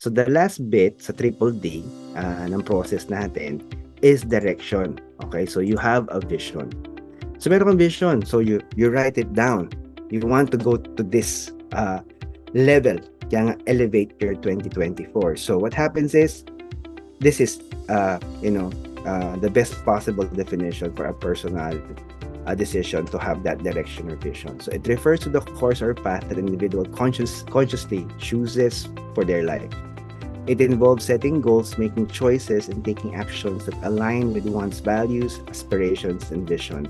So the last bit sa triple D ng process natin is direction. Okay, so you have a vision. So meron kang vision, so you write it down. You want to go to this level, kaya nga elevate your 2024. So what happens is, this is the best possible definition for a personal decision to have that direction or vision. So it refers to the course or path that an individual consciously chooses for their life. It involves setting goals, making choices, and taking actions that align with one's values, aspirations, and vision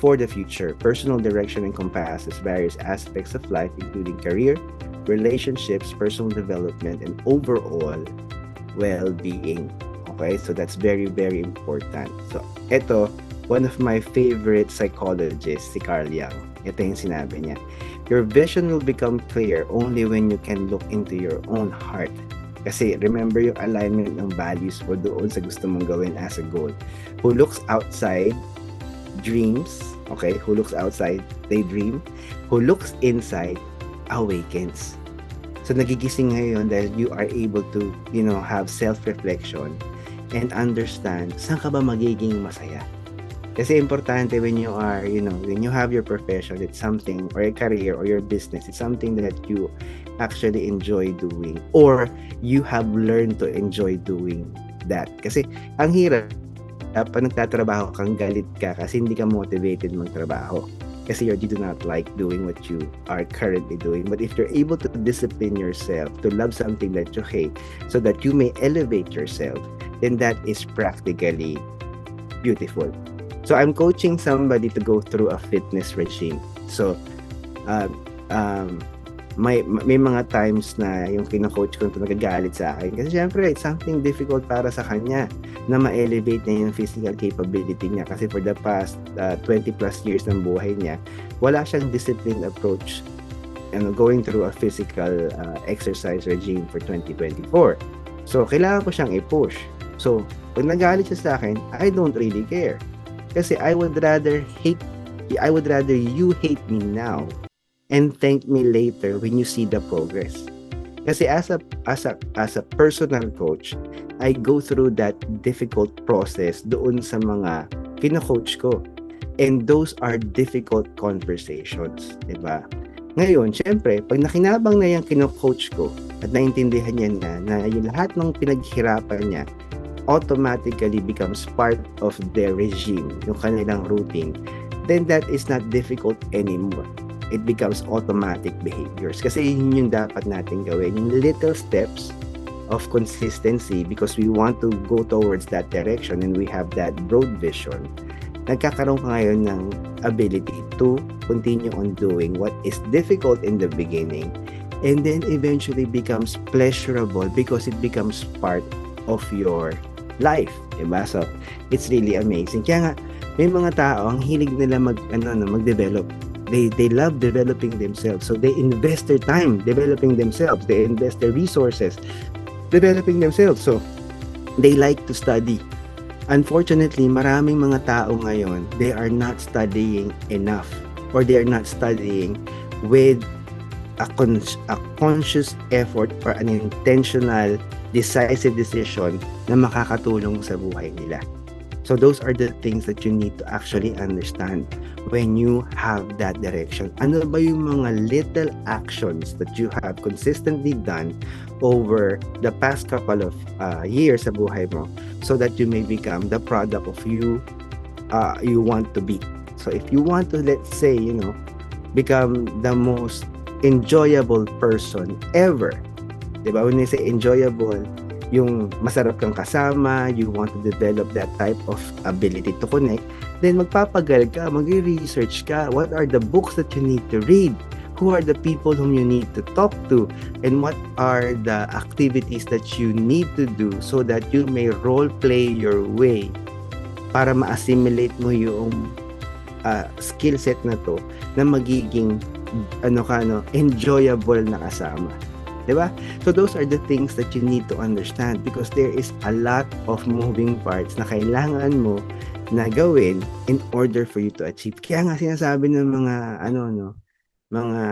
for the future. Personal direction encompasses various aspects of life, including career, relationships, personal development, and overall well-being. Okay, so that's very, very important. So ito, one of my favorite psychologists, si Carl Jung, ito yung sinabi niya, your vision will become clear only when you can look into your own heart. Kasi remember yung alignment ng values mo doon sa gusto mong gawin as a goal. Who looks outside, dreams. Okay, who looks outside, daydream. Who looks inside, awakens. So nagigising ngayon dahil you are able to, have self-reflection and understand saan ka ba magiging masaya. Kasi importante when you are, when you have your profession, it's something, or a career, or your business, it's something that you actually enjoy doing, or you have learned to enjoy doing that. Kasi ang hirap, pag nagtatrabaho kang galit ka kasi hindi ka motivated magtrabaho. Kasi you do not like doing what you are currently doing. But if you're able to discipline yourself, to love something that you hate, so that you may elevate yourself, then that is practically beautiful. So I'm coaching somebody to go through a fitness regime. So may mga times na yung kino-coach ko nagagalit sa akin kasi syempre it's something difficult para sa kanya na ma-elevate niya yung physical capability niya kasi for the past 20 plus years ng buhay niya, wala siyang disciplined approach going through a physical exercise regime for 2024. So kailangan ko siyang i-push. So pag nagalit siya sa akin, I don't really care. Kasi I would rather you hate me now and thank me later when you see the progress. Kasi as a personal coach, I go through that difficult process doon sa mga kino-coach ko. And those are difficult conversations, 'di ba? Ngayon, syempre, pag nakinabang na yung kino-coach ko at naintindihan niya na yung lahat ng pinaghirapan niya automatically becomes part of their regime, yung kanilang routine, then that is not difficult anymore. It becomes automatic behaviors. Kasi yun yung dapat natin gawin, yung little steps of consistency because we want to go towards that direction and we have that broad vision. Nagkakaroon ka ngayon ng ability to continue on doing what is difficult in the beginning and then eventually becomes pleasurable because it becomes part of your life, diba? So, it's really amazing. Kaya nga, may mga tao, ang hilig nila mag-develop. They love developing themselves. So, they invest their time developing themselves. They invest their resources developing themselves. So, they like to study. Unfortunately, maraming mga tao ngayon, they are not studying enough or they are not studying with a conscious effort or an intentional decisive decision na makakatulong sa buhay nila. So those are the things that you need to actually understand when you have that direction. Ano ba yung mga little actions that you have consistently done over the past couple of years sa buhay mo so that you may become the product of you want to be. So if you want to, let's say, become the most enjoyable person ever, diba? When I say enjoyable, yung masarap kang kasama, you want to develop that type of ability to connect, then magpapagal ka, mag-research ka, what are the books that you need to read, who are the people whom you need to talk to, and what are the activities that you need to do so that you may role play your way para ma-assimilate mo yung skill set na to na magiging enjoyable na kasama. Diba? So those are the things that you need to understand because there is a lot of moving parts na kailangan mo na gawin in order for you to achieve. Kaya nga sinasabi ng mga mga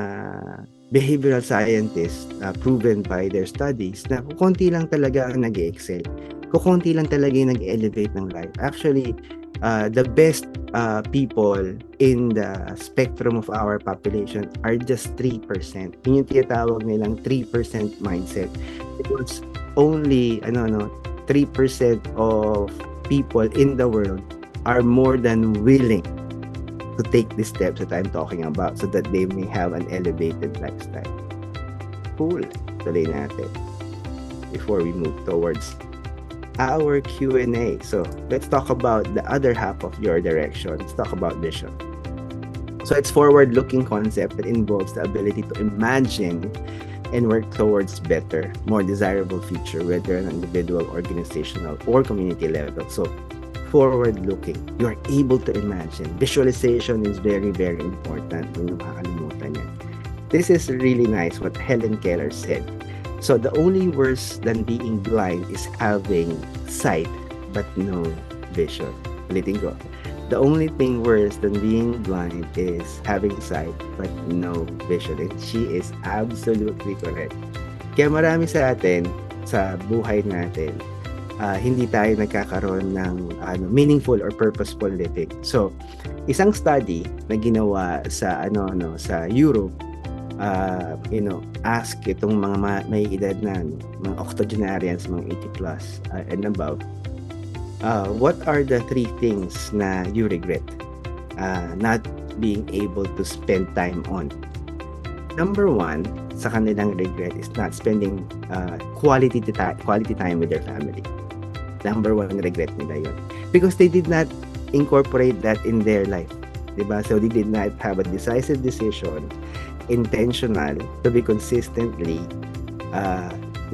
behavioral scientists, proven by their studies, na kukunti lang talaga ang nag-excel. Kukunti lang talaga yung nag-elevate ng life. Actually, the best people in the spectrum of our population are just 3%. Yun yung tinatawag nilang 3% mindset. Because only 3% of people in the world are more than willing to take the steps that I'm talking about so that they may have an elevated lifestyle. Cool. Tuloy natin before we move towards our Q&A. So let's talk about the other half of your direction. Let's talk about vision. So it's forward-looking concept that involves the ability to imagine and work towards better, more desirable future, whether on an individual, organizational, or community level. So forward-looking, you're able to imagine. Visualization is very, very important. Huwag makakalimutan yan. This is really nice what Helen Keller said. So the only worse than being blind is having sight but no vision. Ulitin ko. The only thing worse than being blind is having sight but no vision. And she is absolutely correct. Kaya marami sa atin, sa buhay natin, hindi tayo nagkakaroon ng meaningful or purposeful living. So, isang study na ginawa sa sa Europe, ask itong mga may edad na mga octogenarians, mga 80 plus and above, what are the 3 things na you regret not being able to spend time on? Number 1 sa kanilang regret is not spending quality time with their family. Number 1 regret nila yun. Because they did not incorporate that in their life. Diba? So they did not have a decisive decision, intentional, to be consistently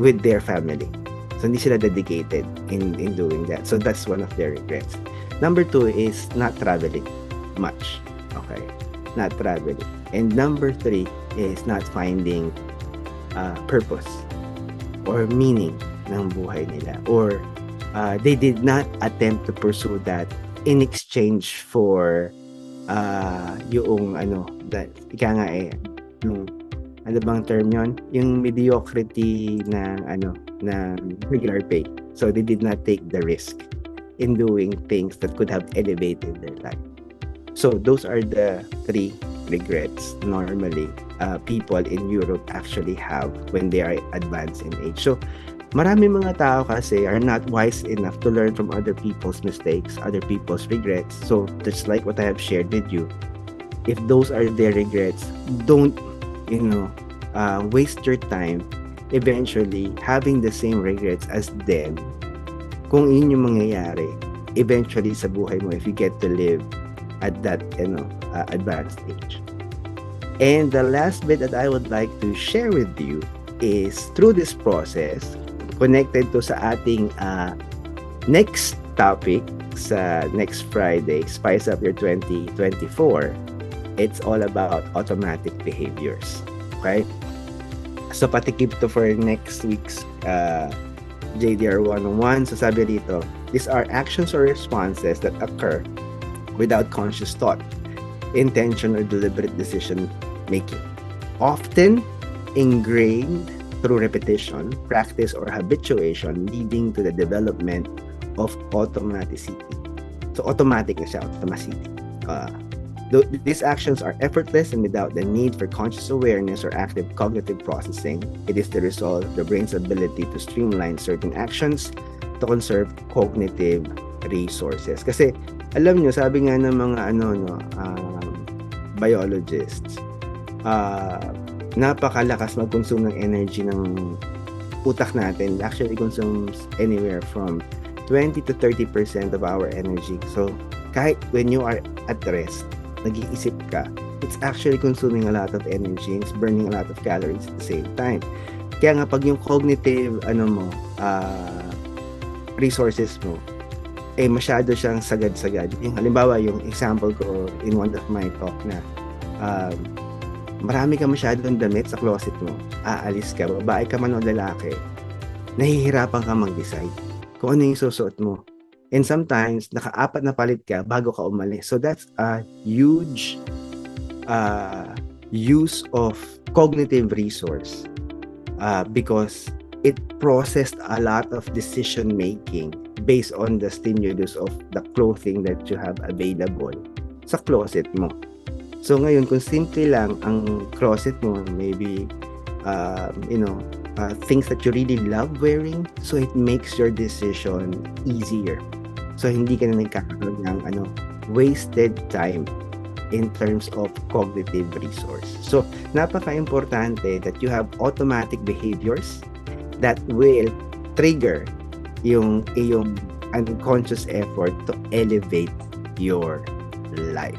with their family. So hindi sila dedicated in doing that. So that's one of their regrets. Number 2 is not traveling much. Okay? Not traveling. And number 3 is not finding purpose or meaning ng buhay nila. Or they did not attempt to pursue that in exchange for yung bang term yon, yung mediocrity ng regular pay. So they did not take the risk in doing things that could have elevated their life. So those are the 3 regrets normally people in Europe actually have when they are advanced in age. So marami mga tao kasi are not wise enough to learn from other people's mistakes, other people's regrets. So just like what I have shared with you, if those are their regrets, don't waste your time eventually having the same regrets as them. Kung yun yung mangyayari eventually sa buhay mo if you get to live at that advanced age. And the last bit that I would like to share with you is through this process, connected to sa ating next topic sa next Friday, Spice Up Your 2024. It's all about automatic behaviors. Okay? So patikip to for next week's JDR101. So sabi dito, these are actions or responses that occur without conscious thought, intention, or deliberate decision making. Often ingrained through repetition, practice, or habituation, leading to the development of automaticity. So automatic na siya, automaticity. These actions are effortless and without the need for conscious awareness or active cognitive processing. It is the result of the brain's ability to streamline certain actions to conserve cognitive resources. Kasi alam nyo, sabi nga ng mga biologists, napakalakas mag-consume ng energy ng utak natin. Actually consumes anywhere from 20 to 30% of our energy. So kahit when you are at rest, nag-iisip ka, it's actually consuming a lot of energy, it's burning a lot of calories at the same time. Kaya nga pag yung cognitive resources mo masyado siyang sagad-sagad. Yung halimbawa yung example ko in one of my talk na marami ka masyadong damit sa closet mo, aalis ka, babae ka man o lalaki, nahihirapan ka mag-decide kung ano yung susuot mo. And sometimes, naka-4 na palit ka bago ka umalis. So that's a huge use of cognitive resource because it processed a lot of decision making based on the stimulus of the clothing that you have available sa closet mo. So ngayon, kung simple lang ang closet mo, maybe things that you really love wearing, so it makes your decision easier. So hindi ka na nagkakaroon ng wasted time in terms of cognitive resource. So napaka-importante that you have automatic behaviors that will trigger yung iyong unconscious effort to elevate your life.